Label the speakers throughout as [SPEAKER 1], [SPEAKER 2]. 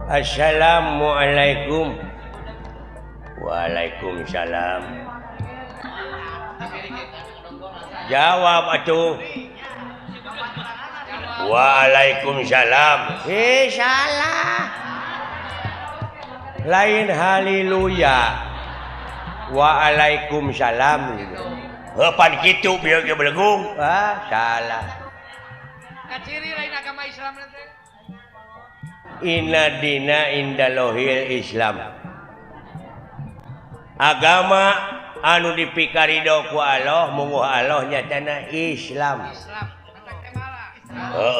[SPEAKER 1] Assalamualaikum. Waalaikumsalam. Jawab atuh. Waalaikumsalam. Salah. Lain haleluya. Waalaikumsalam. Pan kitu bieu ge belegung. Salah.
[SPEAKER 2] Kaciri lain agama Islam nanti.
[SPEAKER 1] Inna dina indalohil Islam. Agama anu dipikarido ku Allah mungguh Allah nyatana Islam.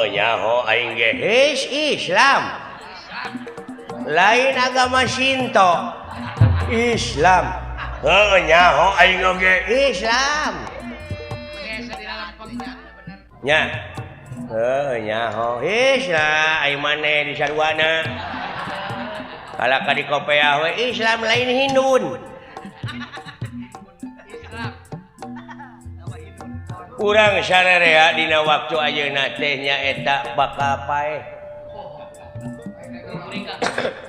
[SPEAKER 1] Nyaho aing ge Islam. Lain agama Shinto. Islam. Nyaho aing ge Islam. Nya. Nyaho Islam aing maneh di saduana. Kalaka di kopeah we Islam lain Hindun. Urang sarerea dina waktu ayeuna teh nyaeta bakal paeh.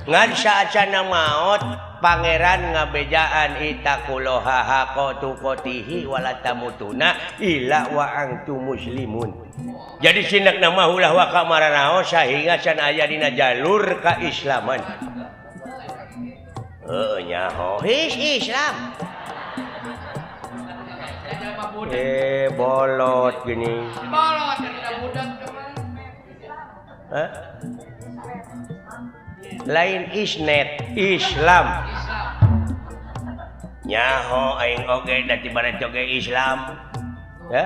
[SPEAKER 1] Ngan saacana maot pangeran ngabejaan itaqullaha haqqa tuqatihi wala tamutuna illa wa antum muslimun. Jadi sinak nama ulah wa kamaranaos sahinga can aya dina jalur kaislaman. Nyaho Islam. Bolot gini.
[SPEAKER 2] Bolot dina budak
[SPEAKER 1] Hah? Lain isnet Islam. Nyaho aing oge da tibana coge Islam. Ya.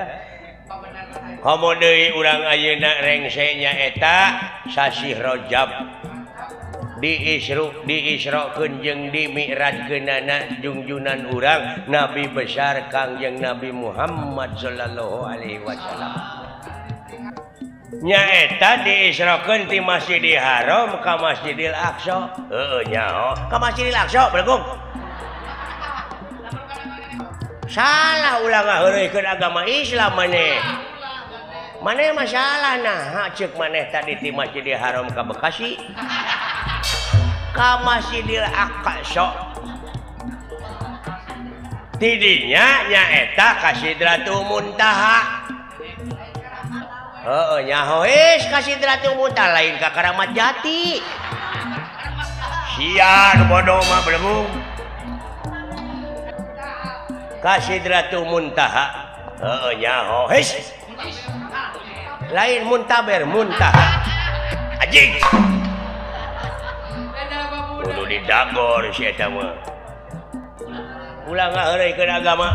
[SPEAKER 1] Komo deui urang ayeuna rengse nyaeta sasi Rajab. Diisrokeun jeung dimi'rajkeunana junjunan urang Nabi besar Kangjeng Nabi Muhammad sallallahu alaihi wasallam. Nyaeta diisrokeun ti Masjidil Haram ka Masjidil Aqsa. Nyaho ka Masjidil Aqsa belegung. Salah ulah ngaheureukeun agama Islam maneh. Maneh masalah nah ceuk maneh tadi ti Masjidil Haram ka Bekasi. Ka Masjidil Aqsa. Tidinya nyaeta ka Sidratul Muntaha. Nyaho ka Sidratul Muntaha lain ka Karamat Jati. Sian bodoh mah belum. Ka Sidratul Muntaha. Nyaho lain Muntaber Muntaha. Anjing. Kudu didagor si eta mah. Ulah ngaheureukeun agama.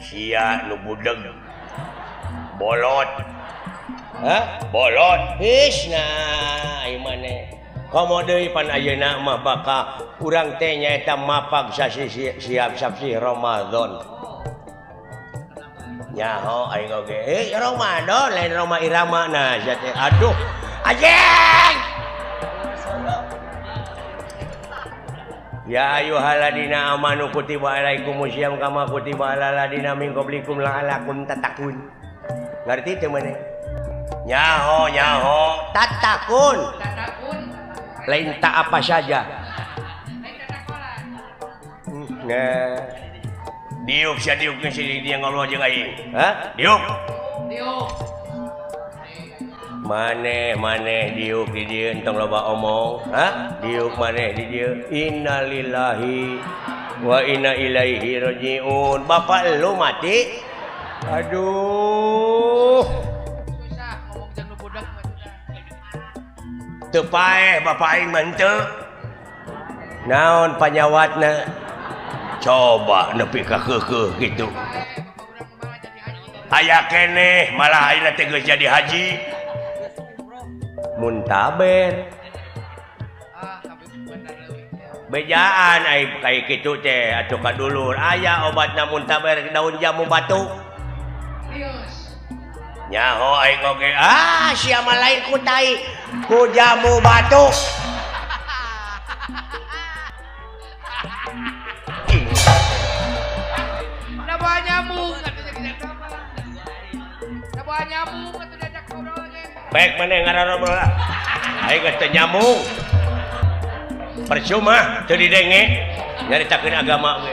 [SPEAKER 1] Sia nu budeg. Bolot. Bolot. Nah, ieu maneh. Komo deui pan ayeuna mah baka urang teh nyaeta mapag siap sasi Ramadan. Nyaho aing oge. Ramadan lain Roma Irama nah teh. Aduh. Anjing. Ya ayyuhalladzina amanu kutiba alaikumusiyam kama kutiba alal ladzina min qablikum la'allakum tattaqun. Ngarti teu maneh? Nyaho tatakun. Lain tak apa saja. Nah, diuk sia diukkeun si dia ngaloh jeung aing. Diuk. Maneh diuk di dieu entong loba omong. Diuk maneh di dieu. Innalillahi wa inna ilaihi rajiun. Bapak lu mati. Aduh.
[SPEAKER 2] susah ngomong jeung nu budak mah susah.
[SPEAKER 1] Teu paeh bapak aing mah henteu. Naon panyawatna? Coba nepi ka keukeuh kitu. Aya keneh malah ayeuna teh geus jadi haji. Muntaber. Bejaan ai kai kitu teh atuh ka dulur. Aya obatna muntaber daun jamu batu. Nyaho aing oge. Sia mah lain ku tai ku jamu batu.
[SPEAKER 2] Nabah nyamuk atuh diajak ngobrol.
[SPEAKER 1] baik mana yang ngaran lah aing geus teu nyambung percuma teu didenge nyaritakeun agama we